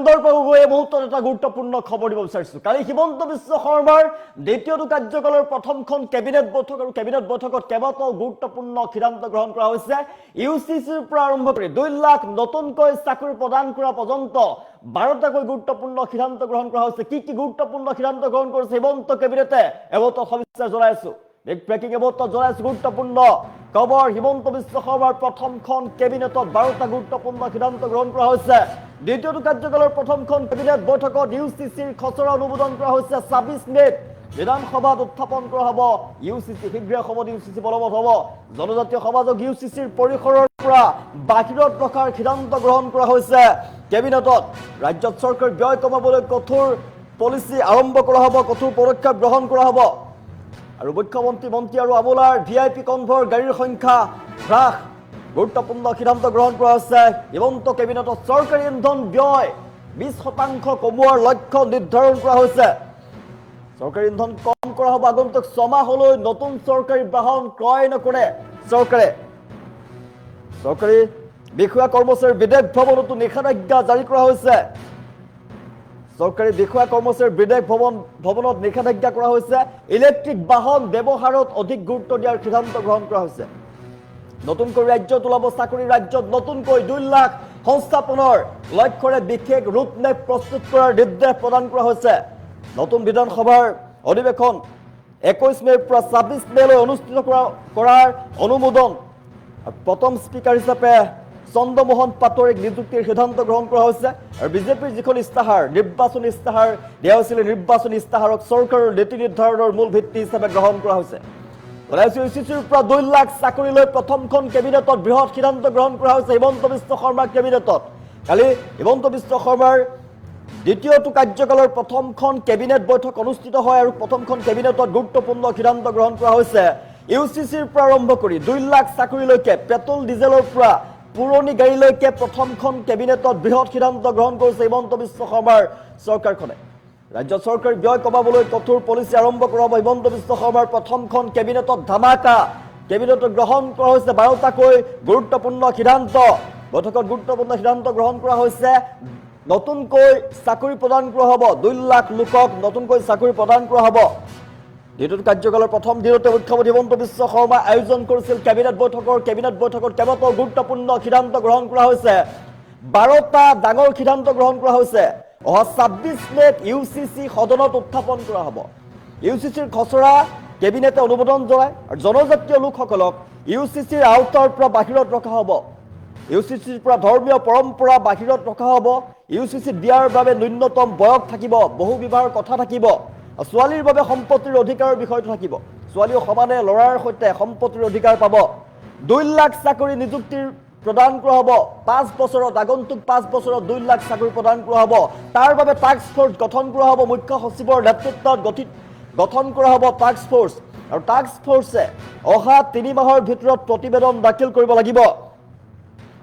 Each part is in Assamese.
গৈ এই মুহূৰ্তত এটা গুৰুত্বপূৰ্ণ খবৰ দিব বিচাৰিছো। কালি হিমন্ত বিশ্ব শৰ্মাৰ দ্বিতীয়টো কাৰ্যকালৰ প্ৰথমখন কেবিনেট বৈঠক আৰু কেবিনেট বৈঠকত কেইবাটাও গুৰুত্বপূৰ্ণ সিদ্ধান্ত গ্ৰহণ কৰা হৈছে। ইউচিচিৰ পৰা আৰম্ভ কৰি 2 লাখ নতুনকৈ চাকৰি প্ৰদান কৰা পৰ্যন্ত 12টাকৈ গুৰুত্বপূৰ্ণ সিদ্ধান্ত গ্ৰহণ কৰা হৈছে। কি গুৰুত্বপূৰ্ণ সিদ্ধান্ত গ্ৰহণ কৰিছে হিমন্ত কেবিনেটে এবত সবিস্তাৰ জনাইছো। ব্ৰেকিং এবত জনাইছো গুৰুত্বপূৰ্ণ খবৰ। হিমন্ত বিশ্ব শৰ্মাৰ প্ৰথমখন কেবিনেটত 12টা গুৰুত্বপূৰ্ণ সিদ্ধান্ত গ্ৰহণ কৰা হৈছে। দ্বিতীয়টো কাৰ্যকালৰ প্ৰথমখন কেবিনেট বৈঠকত ইউচিচিৰ খচৰা অনুমোদন কৰা হৈছে। 26 মেত বিধানসভাত উত্থাপন কৰা হ'ব ইউচিচি। শীঘ্ৰে সময়ত ইউচিচি বলবৎ হ'ব। জনজাতীয় সমাজক ইউচিচিৰ পৰিসৰৰ পৰা বাহিৰত ৰখাৰ সিদ্ধান্ত গ্ৰহণ কৰা হৈছে কেবিনেটত। ৰাজ্যত চৰকাৰ ব্যয় কমাবলৈ কঠোৰ পলিচি আৰম্ভ কৰা হ'ব, কঠোৰ পদক্ষেপ গ্ৰহণ কৰা হ'ব। আৰু মুখ্যমন্ত্ৰী আৰু আমোলাৰ VIP কনভয়ৰ গাড়ীৰ সংখ্যা হ্ৰাস গুৰুত্বপূৰ্ণ সিদ্ধান্ত গ্ৰহণ কৰা হৈছে হিমন্ত কেবিনেটত। চৰকাৰী ইন্ধন ব্যয় 20% কমোৱাৰ লক্ষ্য নিৰ্ধাৰণ কৰা হৈছে। চৰকাৰী ইন্ধন কম কৰা হ'ব। আগন্তুক 6 মাহলৈ নতুন চৰকাৰী বাহন ক্ৰয় নকৰে চৰকাৰে। চৰকাৰী বিষয়া কৰ্মচাৰীৰ বিদেশ ভ্ৰমণতো নিষেধাজ্ঞা জাৰি কৰা হৈছে। চৰকাৰী বিষয়া কৰ্মচাৰীৰ বিদেশ ভ্ৰমণত নিষেধাজ্ঞা কৰা হৈছে। ইলেক্ট্ৰিক বাহন ব্যৱহাৰত অধিক গুৰুত্ব দিয়াৰ সিদ্ধান্ত গ্ৰহণ কৰা হৈছে। নতুনকৈ ৰাজ্যত ওলাব চাকৰি। ৰাজ্যত নতুনকৈ 2 লাখ সংস্থাপনৰ লক্ষ্যৰে বিশেষ ৰুটমেপ প্ৰস্তুত কৰাৰ নিৰ্দেশ প্ৰদান কৰা হৈছে। নতুন বিধানসভাৰ অধিৱেশন 21 মেৰ পৰা 26 মেলৈ অনুষ্ঠিত কৰাৰ অনুমোদন। প্ৰথম স্পিকাৰ হিচাপে চন্দ্ৰমোহন পাটোৱাৰীক নিযুক্তিৰ সিদ্ধান্ত গ্ৰহণ কৰা হৈছে। আৰু বিজেপিৰ যিখন ইস্তাহাৰ নিৰ্বাচনী ইস্তাহাৰ দিয়া হৈছিল, নিৰ্বাচনী ইস্তাহাৰক চৰকাৰৰ নীতি নিৰ্ধাৰণৰ মূল ভিত্তি হিচাপে গ্ৰহণ কৰা হৈছে। ইউচিচিৰ পৰা 2 লাখ চাকৰিলৈ প্ৰথমখন কেবিনেটত বৃহৎ সিদ্ধান্ত গ্ৰহণ কৰা হৈছে হিমন্ত বিশ্ব শৰ্মাৰ কেবিনেটত। কালি হিমন্ত বিশ্ব শৰ্মাৰ দ্বিতীয়টো কাৰ্যকালৰ প্ৰথমখন কেবিনেট বৈঠক অনুষ্ঠিত হয় আৰু প্ৰথমখন কেবিনেটত গুৰুত্বপূৰ্ণ সিদ্ধান্ত গ্ৰহণ কৰা হৈছে। ইউচিচিৰ পৰা আৰম্ভ কৰি 2 লাখ চাকৰিলৈকে পেট্ৰল ডিজেলৰ পৰা পুৰণি গাড়ীলৈকে প্ৰথমখন কেবিনেটত বৃহৎ সিদ্ধান্ত গ্ৰহণ কৰিছে হিমন্ত বিশ্ব শৰ্মাৰ চৰকাৰখনে। ৰাজ্য চৰকাৰী ব্যয় কমাবলৈ কঠোৰ পলিচি আৰম্ভ কৰা হ'ব। হিমন্ত বিশ্ব শৰ্মাৰ প্ৰথমখন কেবিনেটত ধামাকা কেবিনেটত গ্ৰহণ কৰা হৈছে 12টাকৈ গুৰুত্বপূৰ্ণ সিদ্ধান্ত। বৈঠকত গুৰুত্বপূৰ্ণ সিদ্ধান্ত গ্ৰহণ কৰা হৈছে। নতুনকৈ চাকৰি প্ৰদান কৰা হ'ব। 2 লাখ লোকক নতুনকৈ চাকৰি প্ৰদান কৰা হ'ব। দ্বিতীয় কাৰ্যকালৰ প্ৰথম দিনতে মুখ্যমন্ত্ৰী হিমন্ত বিশ্ব শৰ্মাই আয়োজন কৰিছিল কেবিনেট বৈঠকত কেইবাটাও গুৰুত্বপূৰ্ণ সিদ্ধান্ত গ্ৰহণ কৰা হৈছে। 12টা ডাঙৰ সিদ্ধান্ত গ্ৰহণ কৰা হৈছে। অহা 26 মেত ইউচিচি সদনত উত্থাপন কৰা হ'ব। ইউচিচিৰ খচৰা কেবিনেটে অনুমোদন জনায় আৰু জনজাতীয় লোকসকলক ইউচিচিৰ আওতাৰ পৰা বাহিৰত ৰখা হ'ব। ইউচিচিৰ পৰা ধৰ্মীয় পৰম্পৰা বাহিৰত ৰখা হ'ব। ইউচিচি দিয়াৰ বাবে ন্যূনতম বয়স থাকিব, বহু বিবাহৰ কথা থাকিব, ছোৱালীৰ বাবে সম্পত্তিৰ অধিকাৰৰ বিষয়টো থাকিব। ছোৱালীও সমানে ল'ৰাৰ সৈতে সম্পত্তিৰ অধিকাৰ পাব। 2 লাখ চাকৰি নিযুক্তিৰ প্ৰদান কৰা হ'ব 5 বছৰত। আগন্তুক 5 বছৰত 2 লাখ চাকৰি প্ৰদান কৰা হ'ব। তাৰ বাবে টাস্ক ফ'ৰ্চ গঠন কৰা হ'ব। মুখ্য সচিবৰ নেতৃত্বত গঠন কৰা হ'ব টাস্ক ফ'ৰ্চ। আৰু টাস্ক ফ'ৰ্চে অহা 3 মাহৰ ভিতৰত প্ৰতিবেদন দাখিল কৰিব লাগিব।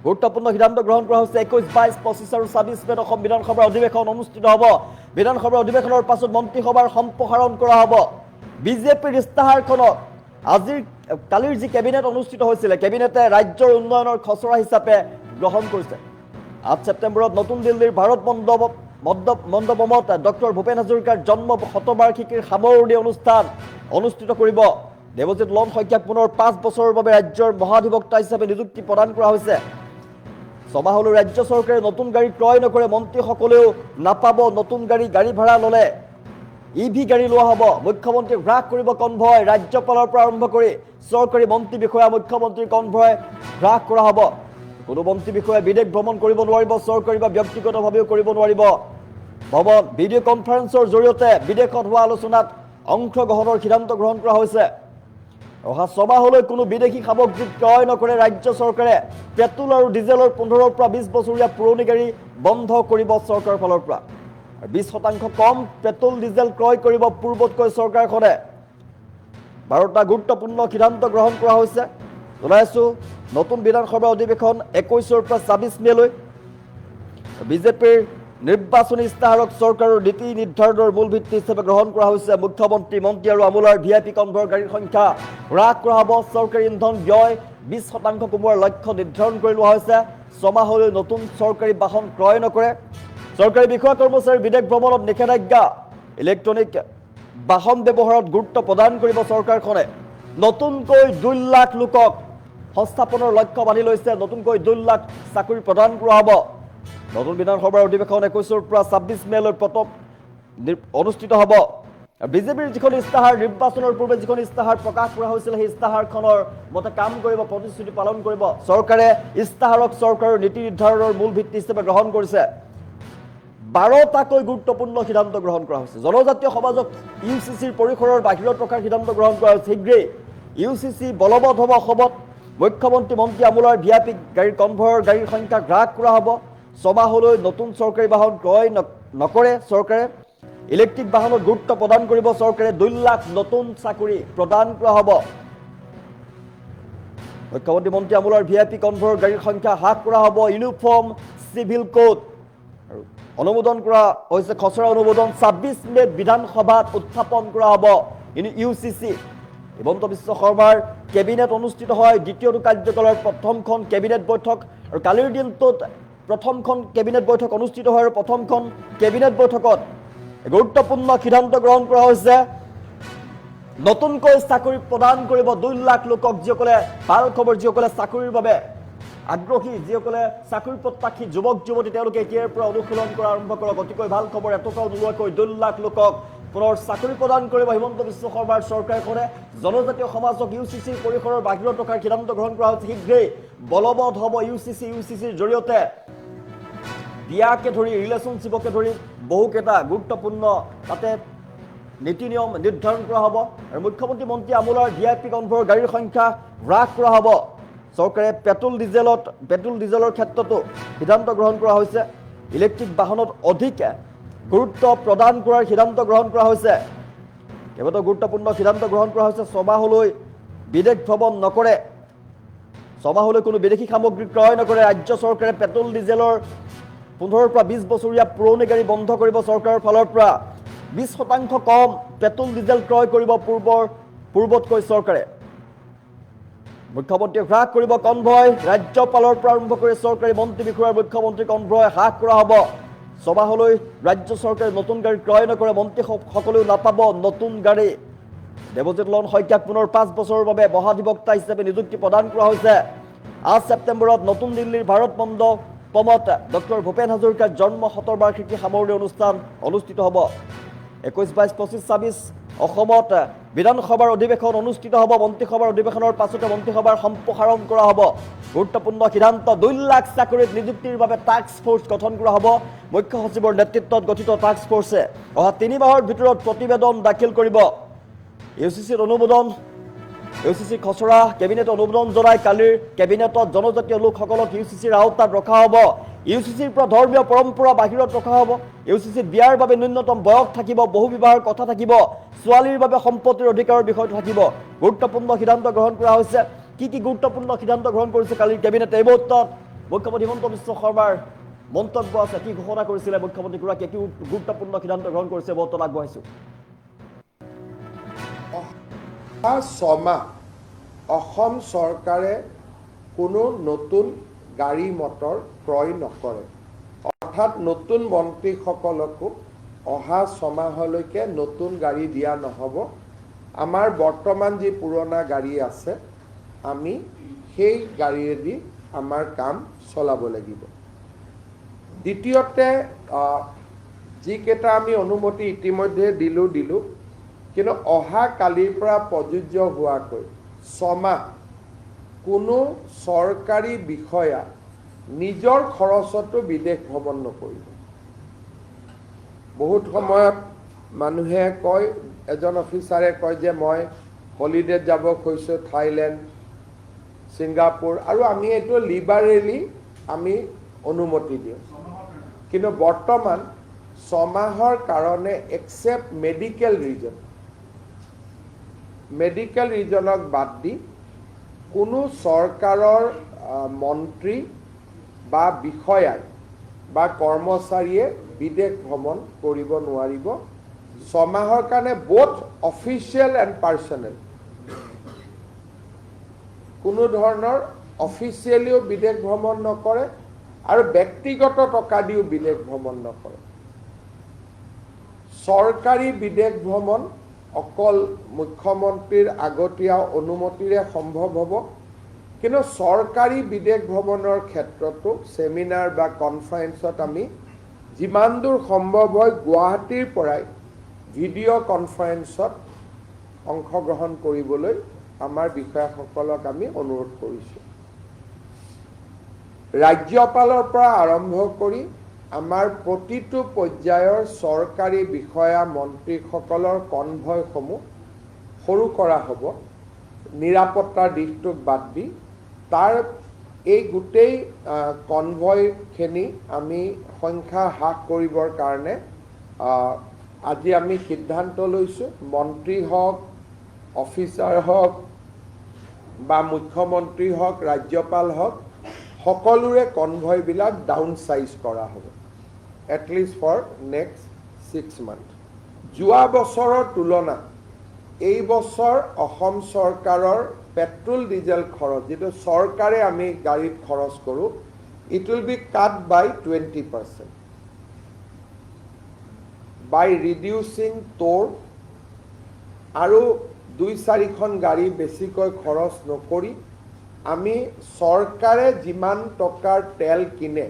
গুৰুত্বপূৰ্ণ সিদ্ধান্ত গ্ৰহণ কৰা হৈছে। 21, 22, 25 আৰু 26 মেত অসম বিধানসভাৰ অধিৱেশন অনুষ্ঠিত হ'ব। বিধানসভাৰ অধিৱেশনৰ পাছত মন্ত্ৰীসভাৰ সম্প্ৰসাৰণ কৰা হ'ব। বিজেপিৰ ইস্তাহাৰখনত কালিৰ যি কেবিনেট অনুষ্ঠিত হৈছিলে, কেবিনেটে ৰাজ্যৰ উন্নয়নৰ খচৰা হিচাপে গ্ৰহণ কৰিছে। 8 ছেপ্টেম্বৰত নতুন দিল্লীৰ ভাৰত মণ্ডপমত ডক্টৰ ভূপেন হাজৰিকাৰ জন্ম শতবাৰ্ষিকীৰ সামৰণি অনুষ্ঠান অনুষ্ঠিত কৰিব। দেৱজিৎ লন শইকীয়াক পুনৰ 5 বছৰৰ বাবে ৰাজ্যৰ মহাধিবক্তা হিচাপে নিযুক্তি প্ৰদান কৰা হৈছে। 6 মাহলৈ ৰাজ্য চৰকাৰে নতুন গাড়ী ক্ৰয় নকৰে। মন্ত্ৰীসকলেও নাপাব নতুন গাড়ী ভাড়া ল'লে EV গাড়ী লোৱা হ'ব। মুখ্যমন্ত্ৰীক হ্ৰাস কৰিব কনভয়। ৰাজ্যপালৰ পৰা আৰম্ভ কৰি চৰকাৰী মন্ত্ৰী বিষয়া মুখ্যমন্ত্ৰীৰ কনভয় হ্ৰাস কৰা হ'ব। কোনো মন্ত্ৰী বিষয়াই বিদেশ ভ্ৰমণ কৰিব নোৱাৰিব। চৰকাৰী বা ব্যক্তিগতভাৱেও কৰিব নোৱাৰিব ভ্ৰমণ। ভিডিঅ' কনফাৰেন্সৰ জৰিয়তে বিদেশত হোৱা আলোচনাত অংশগ্ৰহণৰ সিদ্ধান্ত গ্ৰহণ কৰা হৈছে। অহা 6 মাহলৈ কোনো বিদেশী সামগ্ৰী ক্ৰয় নকৰে ৰাজ্য চৰকাৰে। পেট্ৰল আৰু ডিজেলৰ 15 পৰা 20 বছৰীয়া পুৰণি গাড়ী বন্ধ কৰিব চৰকাৰৰ ফালৰ পৰা। 20% কম পেট্ৰল ডিজেল ক্ৰয় কৰিব পূৰ্বতকৈ চৰকাৰখনে। 12টা গুৰুত্বপূৰ্ণ সিদ্ধান্ত গ্ৰহণ কৰা হৈছে। জনাইছো নতুন বিধানসভাৰ অধিৱেশন 21 পৰা 26 মেলৈ। বিজেপিৰ নিৰ্বাচনী ইস্তাহাৰক চৰকাৰৰ নীতি নিৰ্ধাৰণৰ মূল ভিত্তি হিচাপে গ্ৰহণ কৰা হৈছে। মুখ্যমন্ত্ৰী, মন্ত্ৰী আৰু আমোলাৰ VIP কনভয়ৰ গাড়ীৰ সংখ্যা হ্ৰাস কৰা হ'ব। চৰকাৰী ইন্ধন ব্যয় 20% কমোৱাৰ লক্ষ্য নিৰ্ধাৰণ কৰি লোৱা হৈছে। 6 মাহলৈ নতুন চৰকাৰী বাহন ক্ৰয় নকৰে। চৰকাৰী বিষয়া কৰ্মচাৰীৰ বিদেশ ভ্ৰমণত নিষেধাজ্ঞা ইলেক্ট্ৰনিক বাহন ব্যৱহাৰত গুৰুত্ব প্ৰদান কৰিব চৰকাৰখনে নতুনকৈ 2 লাখ লোকক সংস্থাপনৰ লক্ষ্য বান্ধি লৈছে নতুনকৈ 2 লাখ চাকৰি প্ৰদান কৰা হ'ব নতুন বিধানসভাৰ অধিৱেশন 21 পৰা 26 মেলৈ প্ৰথম অনুষ্ঠিত হ'ব বিজেপিৰ যিখন ইস্তাহাৰ নিৰ্বাচনৰ পূৰ্বে যিখন ইস্তাহাৰ প্ৰকাশ কৰা হৈছিল সেই ইস্তাহাৰখনৰ মতে কাম কৰিব প্ৰতিশ্ৰুতি পালন কৰিব চৰকাৰে ইস্তাহাৰক চৰকাৰৰ নীতি নিৰ্ধাৰণৰ মূল ভিত্তি হিচাপে গ্ৰহণ কৰিছে 12টাকৈ গুৰুত্বপূৰ্ণ সিদ্ধান্ত গ্ৰহণ কৰা হৈছে জনজাতীয় সমাজক ইউচিচিৰ পৰিসৰৰ বাহিৰত ৰখাৰ সিদ্ধান্ত গ্ৰহণ কৰা হৈছে শীঘ্ৰেই ইউচিচি বলবৎ হ'ব অসমত মুখ্যমন্ত্ৰী মন্ত্ৰী আমোলাৰ ভিআইপি গাড়ীৰ কনভয়ৰ গাড়ীৰ সংখ্যা হ্ৰাস কৰা হ'ব ছমাহলৈ নতুন চৰকাৰী বাহন ক্ৰয় নকৰে চৰকাৰে ইলেক্ট্ৰিক বাহনত গুৰুত্ব প্ৰদান কৰিব চৰকাৰে 2 লাখ নতুন চাকৰি প্ৰদান কৰা হ'ব মুখ্যমন্ত্ৰী মন্ত্ৰী আমোলাৰ ভিআইপি কনভয়ৰ গাড়ীৰ সংখ্যা হ্ৰাস কৰা হ'ব ইউনিফৰ্ম চিভিল কোড আৰু অনুমোদন কৰা হৈছে খচৰা অনুমোদন 26 মেত বিধানসভাত উত্থাপন কৰা হ'ব ইউচিচি হিমন্ত বিশ্ব শৰ্মাৰ কেবিনেট অনুষ্ঠিত হয় দ্বিতীয়টো কাৰ্যকালৰ প্ৰথমখন কেবিনেট বৈঠক আৰু কালিৰ দিনটোত প্ৰথমখন কেবিনেট বৈঠক অনুষ্ঠিত হয় আৰু প্ৰথমখন কেবিনেট বৈঠকত গুৰুত্বপূৰ্ণ সিদ্ধান্ত গ্ৰহণ কৰা হৈছে নতুনকৈ চাকৰি প্ৰদান কৰিব 2 লাখ লোকক যিসকলে ভাল খবৰ যিসকলে চাকৰিৰ বাবে আগ্ৰহী যিসকলে চাকৰি প্ৰত্যাশী যুৱক যুৱতী তেওঁলোকে এতিয়াৰ পৰা অনুশীলন কৰা আৰম্ভ কৰক অতিকৈ ভাল খবৰ এটকাও নোলোৱাকৈ 2 লাখ লোকক পুনৰ চাকৰি প্ৰদান কৰিব হিমন্ত বিশ্ব শৰ্মাৰ চৰকাৰখনে জনজাতীয় সমাজক ইউচিচিৰ পৰিসৰৰ বাহিৰত ৰখাৰ সিদ্ধান্ত গ্ৰহণ কৰা হৈছে শীঘ্ৰেই বলবৎ হ'ব ইউচিচিৰ জৰিয়তে বিয়াকে ধৰি ৰিলেশ্যনশ্বিপকে ধৰি বহুকেইটা গুৰুত্বপূৰ্ণ তাতে নীতি নিয়ম নিৰ্ধাৰণ কৰা হ'ব আৰু মুখ্যমন্ত্ৰী মন্ত্ৰী আমোলাৰ ভিআইপি কনভয়ৰ গাড়ীৰ সংখ্যা হ্ৰাস কৰা হ'ব চৰকাৰে পেট্ৰল ডিজেলৰ ক্ষেত্ৰতো সিদ্ধান্ত গ্ৰহণ কৰা হৈছে ইলেক্ট্ৰিক বাহনত অধিক গুৰুত্ব প্ৰদান কৰাৰ সিদ্ধান্ত গ্ৰহণ কৰা হৈছে কেইবাটাও গুৰুত্বপূৰ্ণ সিদ্ধান্ত গ্ৰহণ কৰা হৈছে ছমাহলৈ বিদেশ ভ্ৰমণ নকৰে ছমাহলৈ কোনো বিদেশী সামগ্ৰী ক্ৰয় নকৰে ৰাজ্য চৰকাৰে পেট্ৰল ডিজেলৰ 15 পৰা 20 বছৰীয়া পুৰণি গাড়ী বন্ধ কৰিব চৰকাৰৰ ফালৰ পৰা 20% কম পেট্ৰল ডিজেল ক্ৰয় কৰিব পূৰ্বতকৈ চৰকাৰে মুখ্যমন্ত্ৰীয়ে হ্ৰাস কৰিব কনভয় ৰাজ্যপালৰ পৰা আৰম্ভ কৰি চৰকাৰী মন্ত্ৰী বিষয়াৰ মুখ্যমন্ত্ৰী কনভয় হ্ৰাস কৰা হ'ব ছমাহলৈ ৰাজ্য চৰকাৰে নতুন গাড়ী ক্ৰয় নকৰে মন্ত্ৰীসকলেও নাপাব নতুন গাড়ী দেৱজিৎ লন শইকীয়াক পুনৰ 5 বছৰৰ বাবে মহাধিবক্তা হিচাপে নিযুক্তি প্ৰদান কৰা হৈছে 8 ছেপ্টেম্বৰত নতুন দিল্লীৰ ভাৰত মণ্ডপমত ডক্টৰ ভূপেন হাজৰিকাৰ জন্ম শতবাৰ্ষিকী সামৰণি অনুষ্ঠান অনুষ্ঠিত হ'ব 21, 22, 25, 26 অসমত বিধানসভাৰ অধিৱেশন অনুষ্ঠিত হ'ব মন্ত্ৰীসভাৰ অধিৱেশনৰ পাছতে মন্ত্ৰীসভাৰ সম্প্ৰসাৰণ কৰা হ'ব গুৰুত্বপূৰ্ণ সিদ্ধান্ত 2 লাখ চাকৰিত নিযুক্তিৰ বাবে টাস্ক ফ'ৰ্চ গঠন কৰা হ'ব মুখ্য সচিবৰ নেতৃত্বত গঠিত টাস্ক ফ'ৰ্চে অহা 3 মাহৰ ভিতৰত প্ৰতিবেদন দাখিল কৰিব ইউচিচিৰ অনুমোদন ইউচিচি খচৰা কেবিনেট অনুমোদন জনাই কালিৰ কেবিনেটত জনজাতীয় লোকসকলক ইউচিচিৰ আওতাত ৰখা হ'ব ইউচিচিৰ পৰা ধৰ্মীয় পৰম্পৰা বাহিৰত ৰখা হ'ব ইউচিচিত বিয়াৰ বাবে ন্যূনতম বয়স থাকিব বহু বিবাহৰ কথা থাকিব ছোৱালীৰ বাবে সম্পত্তিৰ অধিকাৰৰ বিষয়টো থাকিব গুৰুত্বপূৰ্ণ সিদ্ধান্ত গ্ৰহণ কৰা হৈছে কি গুৰুত্বপূৰ্ণ সিদ্ধান্ত গ্ৰহণ কৰিছে কালিৰ কেবিনেটে এই মুহূৰ্তত মুখ্যমন্ত্ৰী হিমন্ত বিশ্ব শৰ্মাৰ মন্তব্য আছে কি ঘোষণা কৰিছিলে মুখ্যমন্ত্ৰীগৰাকীয়ে কি গুৰুত্বপূৰ্ণ সিদ্ধান্ত গ্ৰহণ কৰিছে বৰ্তমান আগবঢ়াইছো ছমাহ অসম চৰকাৰে কোনো নতুন গাড়ী মটৰ ক্ৰয় নকৰে অৰ্থাৎ নতুন মন্ত্ৰীসকলকো অহা ছমাহলৈকে নতুন গাড়ী দিয়া নহ'ব আমাৰ বৰ্তমান যি পুৰণা গাড়ী আছে আমি সেই গাড়ীয়েদি আমাৰ কাম চলাব লাগিব দ্বিতীয়তে যিকেইটা আমি অনুমতি ইতিমধ্যে দিলোঁ কিন্তু অহা কালিৰ পৰা প্ৰযোজ্য হোৱাকৈ ছমাহ কোনো চৰকাৰী বিষয়া নিজৰ খৰচতো বিদেশ ভ্ৰমণ নকৰিব বহুত সময়ত মানুহে কয় এজন অফিচাৰে কয় যে মই হলিডেত যাব খুজিছোঁ থাইলেণ্ড ছিংগাপুৰ আৰু আমি এইটো লিবাৰেলি আমি অনুমতি দিওঁ কিন্তু বৰ্তমান ছমাহৰ কাৰণে এক্সেপ্ট মেডিকেল ৰিজনক বাদ দি কোনো চৰকাৰৰ মন্ত্ৰী বা বিষয়াই বা কৰ্মচাৰীয়ে বিদেশ ভ্ৰমণ কৰিব নোৱাৰিব ছমাহৰ কাৰণে বোথ অফিচিয়েল এণ্ড পাৰ্চনেল কোনো ধৰণৰ অফিচিয়েলিও বিদেশ ভ্ৰমণ নকৰে আৰু ব্যক্তিগত টকা দিও বিদেশ ভ্ৰমণ নকৰে চৰকাৰী বিদেশ ভ্ৰমণ অকল মুখ্যমন্ত্ৰীৰ আগতীয়া অনুমতিৰে সম্ভৱ হ'ব কিন্তু চৰকাৰী বিদেশ ভ্ৰমণৰ ক্ষেত্ৰতো সেমিনাৰ বা কনফাৰেন্সত আমি যিমান দূৰ সম্ভৱ হয় গুৱাহাটীৰ পৰাই ভিডিঅ' কনফাৰেন্সত অংশগ্ৰহণ কৰিবলৈ আমাৰ বিষয়াসকলক আমি অনুৰোধ কৰিছোঁ ৰাজ্যপালৰ পৰা আৰম্ভ কৰি আমাৰ প্ৰতিটো পৰ্যায়ৰ চৰকাৰী বিষয়া মন্ত্ৰীসকলৰ কনভয়সমূহ সৰু কৰা হ'ব নিৰাপত্তাৰ দিশটোক বাদ দি তাৰ এই গোটেই কনভয়খিনি আমি সংখ্যা হ্ৰাস কৰিবৰ কাৰণে আজি আমি সিদ্ধান্ত লৈছোঁ মন্ত্ৰী হওক অফিচাৰ হওক বা মুখ্যমন্ত্ৰী হওক ৰাজ্যপাল হওক সকলোৰে কনভয়বিলাক ডাউন চাইজ কৰা হ'ব এটলিষ্ট ফৰ নেক্সট 6 মান্থ যোৱা বছৰৰ তুলনাত এই বছৰ অসম চৰকাৰৰ পেট্ৰল ডিজেল খৰচ যেটো চৰকাৰে আমি গাড়ীত খৰচ কৰোঁ it will be cut by 20% by reducing toll আৰু 2-4খন গাড়ী বেছিকৈ খৰচ নকৰি আমি চৰকাৰে যিমান টকাৰ তেল কিনে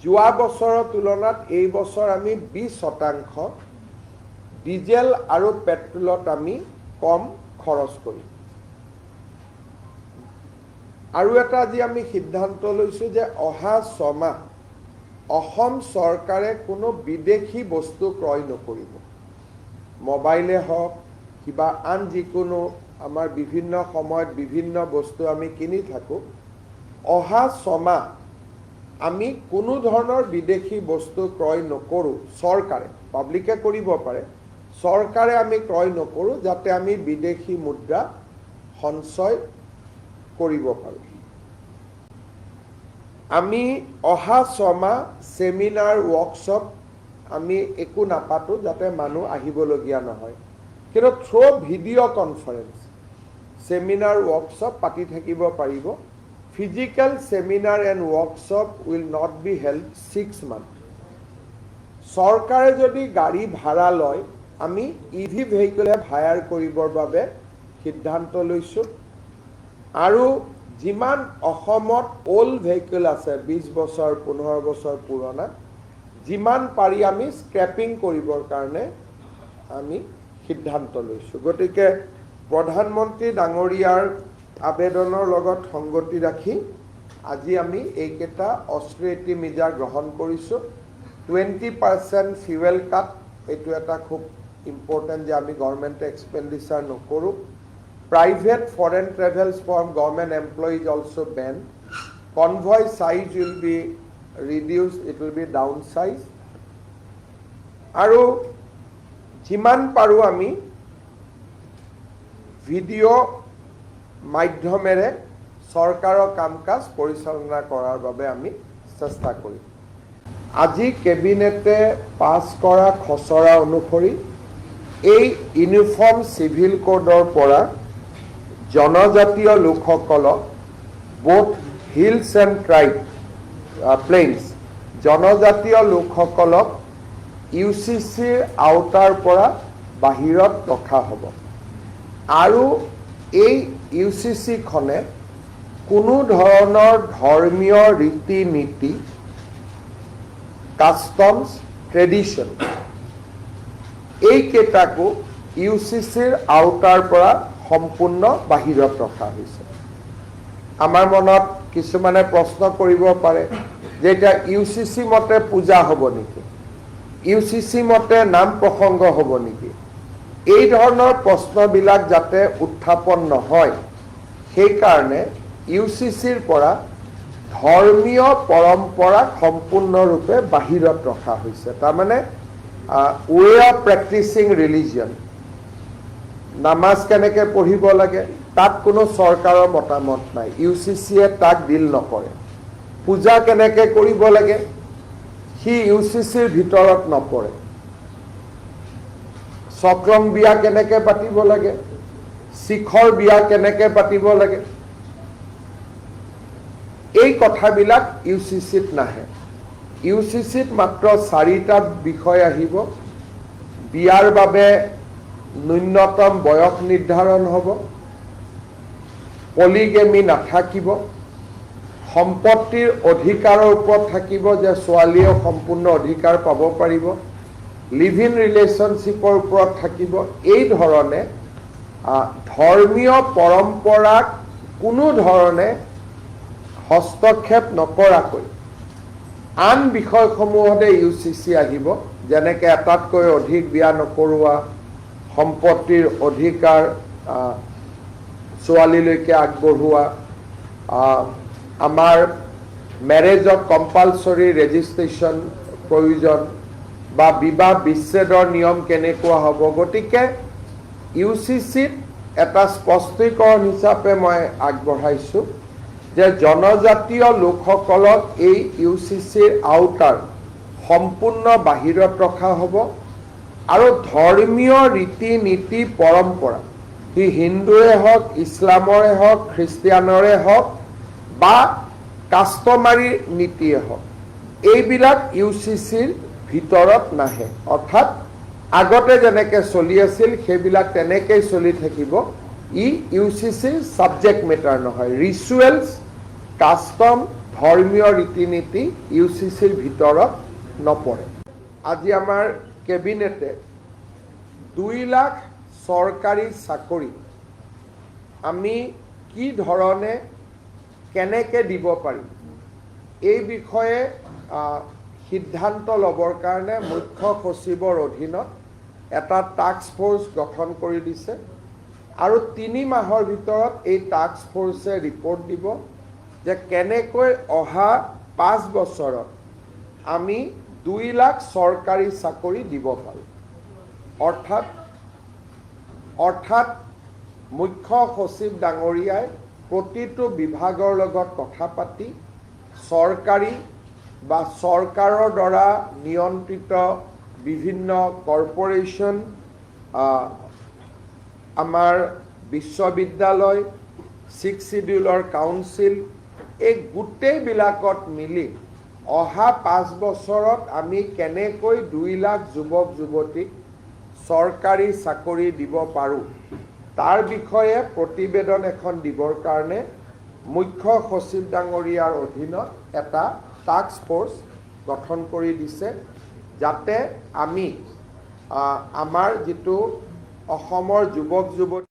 যোৱা বছৰৰ তুলনাত এই বছৰ আমি 20% ডিজেল আৰু পেট্ৰলত আমি কম খৰচ কৰিম আৰু এটা আজি আমি সিদ্ধান্ত লৈছোঁ যে অহা 6 মাহ অসম চৰকাৰে কোনো বিদেশী বস্তু ক্ৰয় নকৰিব মোবাইলে হওক কিবা আন যিকোনো আমাৰ বিভিন্ন সময়ত বিভিন্ন বস্তু আমি কিনি থাকো অহা 6 মাহ আমি কোনো ধৰণৰ বিদেশী বস্তু ক্ৰয় নকৰো চৰকাৰে পাব্লিকে কৰিব পাৰে চৰকাৰে আমি ক্ৰয় নকৰো যাতে আমি বিদেশী মুদ্ৰা সঞ্চয় কৰিব পাৰোঁ আমি অহা 6 মাহ সেমিনাৰ ওয়াৰ্কশপ আমি একো নাপাতো যাতে মানুহ আহিবলগীয়া নহয় কিন্তু through video' conference seminar workshop পাতি থাকিব পাৰিব physical seminar and workshop will not be held 6 month চৰকাৰে যদি গাড়ী ভাড়া লয় আমি ইভি ভেহিকল হায়াৰ কৰিবৰ বাবে সিদ্ধান্ত লৈছোঁ আৰু যিমান অসমত ওল্ড ভেহিকল আছে 20 বছৰ 15 বছৰ পুৰণা যিমান পাৰি আমি স্ক্ৰেপিং কৰিবৰ কাৰণে আমি সিদ্ধান্ত লৈছোঁ গতিকে প্ৰধানমন্ত্ৰী ডাঙৰীয়াৰ আবেদনৰ লগত সংগতি ৰাখি আজি আমি এইকেইটা অস্ত্ৰেটি মিজা গ্ৰহণ কৰিছোঁ 20% ফিউৱেল কাট এইটো এটা খুব ইম্পৰ্টেণ্ট যে আমি গভৰ্ণমেণ্ট এক্সপেণ্ডিচাৰ নকৰোঁ private foreign travels from government employees also banned convoy size will be reduced it will be downsized আৰু যিমান পাৰো আমি ভিডিঅ' মাধ্যমেৰে চৰকাৰৰ কামকাজ পৰিচালনা কৰাৰ বাবে আমি চেষ্টা কৰিম আজি কেবিনেটে পাছ কৰা খচৰা অনুসৰি এই ইউনিফৰ্ম সিভিল কোডৰ পৰা জনজাতীয় লোকসকলক both hills and tribe plains জনজাতীয় লোকসকলক ইউচিচিৰ আওতাৰ পৰা বাহিৰত ৰখা হ'ব আৰু এই ইউচিচিখনে কোনো ধৰণৰ ধৰ্মীয় ৰীতি নীতি কাষ্টমছ ট্ৰেডিশ্যন এইকেইটাকো ইউচিচিৰ আওতাৰ পৰা সম্পূৰ্ণ বাহিৰত ৰখা হৈছে আমাৰ মনত কিছুমানে প্ৰশ্ন কৰিব পাৰে যে এটা ইউচিচি মতে পূজা হ'ব নেকি ইউচিচি মতে নাম প্ৰসংগ হ'ব নেকি এই ধৰণৰ প্ৰশ্নবিলাক যাতে উত্থাপন নহয় সেই কাৰণে ইউচিচিৰ পৰা ধৰ্মীয় পৰম্পৰা সম্পূৰ্ণৰূপে বাহিৰত ৰখা হৈছে তাৰমানে ৱে অফ প্ৰেক্টিচিং ৰিলিজিয়ন নামাজ কেনেকৈ পঢ়িব লাগে তাত কোনো চৰকাৰৰ মতামত নাই ইউচিচিয়ে তাক ডিল নকৰে পূজা কেনেকৈ কৰিব লাগে সি ইউচিচিৰ ভিতৰত নপৰে চক্ৰং বিয়া কেনেকৈ পাতিব লাগে শিখৰ বিয়া কেনেকৈ পাতিব লাগে এই কথাবিলাক ইউচিচিত নাহে। ইউচিচিত মাত্ৰ 4টা বিষয় আহিব। বিয়াৰ বাবে ন্যূনতম বয়স নিৰ্ধাৰণ হ'ব, পলিগেমি নাথাকিব, সম্পত্তিৰ অধিকাৰৰ ওপৰত থাকিব যে ছোৱালীয়েও সম্পূৰ্ণ অধিকাৰ পাব পাৰিব, লিভ ইন ৰিলেশ্যনশ্বিপৰ ওপৰত থাকিব। এই ধৰণে ধৰ্মীয় পৰম্পৰাক কোনো ধৰণে হস্তক্ষেপ নকৰাকৈ আন বিষয়সমূহতে ইউচিচি আহিব, যেনেকৈ এটাতকৈ অধিক বিয়া নকৰোৱা, সম্পত্তিৰ অধিকাৰ ছোৱালীলৈকে আগবঢ়োৱা, আমাৰ মেৰেজত কম্পালচৰি ৰেজিষ্ট্ৰেশ্যন প্ৰয়োজন বা বিবাহ বিচ্ছেদৰ নিয়ম কেনেকুৱা হ'ব। গতিকে ইউচিচিত এটা স্পষ্টীকৰণ হিচাপে মই আগবঢ়াইছোঁ যে জনজাতীয় লোকসকলক এই ইউচিচিৰ আওতাৰ সম্পূৰ্ণ বাহিৰত ৰখা হ'ব আৰু ধৰ্মীয় ৰীতি নীতি পৰম্পৰা, সি হিন্দুৱে হওক, ইছলামৰে হওক, খ্ৰীষ্টিয়ানৰে হওক বা কাষ্টমাৰী নীতিয়ে হওক, এইবিলাক ইউচিচিৰ ভিতৰত নাহে। অৰ্থাৎ আগতে যেনেকৈ চলি আছিল সেইবিলাক তেনেকেই চলি থাকিব। ই ইউচিচিৰ ছাবজেক্ট মেটাৰ নহয়। ৰিচুৱেলছ, কাষ্টম, ধৰ্মীয় ৰীতি নীতি ইউচিচিৰ ভিতৰত নপৰে। আজি আমাৰ কেবিনেটে 2 লাখ চৰকাৰী চাকৰি আমি কি ধৰণে কেনেকৈ দিব পাৰিম এই বিষয়ে সিদ্ধান্ত ল'বৰ কাৰণে মুখ্য সচিবৰ অধীনত এটা টাস্ক ফ'ৰ্চ গঠন কৰি দিছে আৰু 3 মাহৰ ভিতৰত এই টাস্ক ফ'ৰ্চে ৰিপৰ্ট দিব যে কেনেকৈ অহা 5 বছৰত আমি 2 লাখ চৰকাৰী চাকৰি দিব পাৰোঁ। অৰ্থাৎ মুখ্য সচিব ডাঙৰীয়াই প্ৰতিটো বিভাগৰ লগত কথা পাতি চৰকাৰী বা চৰকাৰৰ দ্বাৰা নিয়ন্ত্ৰিত বিভিন্ন কৰ্পৰেশ্যন, আমাৰ বিশ্ববিদ্যালয়, 6 শিডিউলৰ কাউন্সিল, এই গোটেইবিলাকত মিলি অহা 5 বছৰত আমি কেনেকৈ 2 লাখ যুৱক যুৱতীক চৰকাৰী চাকৰি দিব পাৰোঁ তাৰ বিষয়ে প্ৰতিবেদন এখন দিবৰ কাৰণে মুখ্য সচিব ডাঙৰীয়াৰ অধীনত এটা টাস্ক ফ'ৰ্চ গঠন কৰি দিছে, যাতে আমি আমাৰ যিটো অসমৰ যুৱক যুৱতী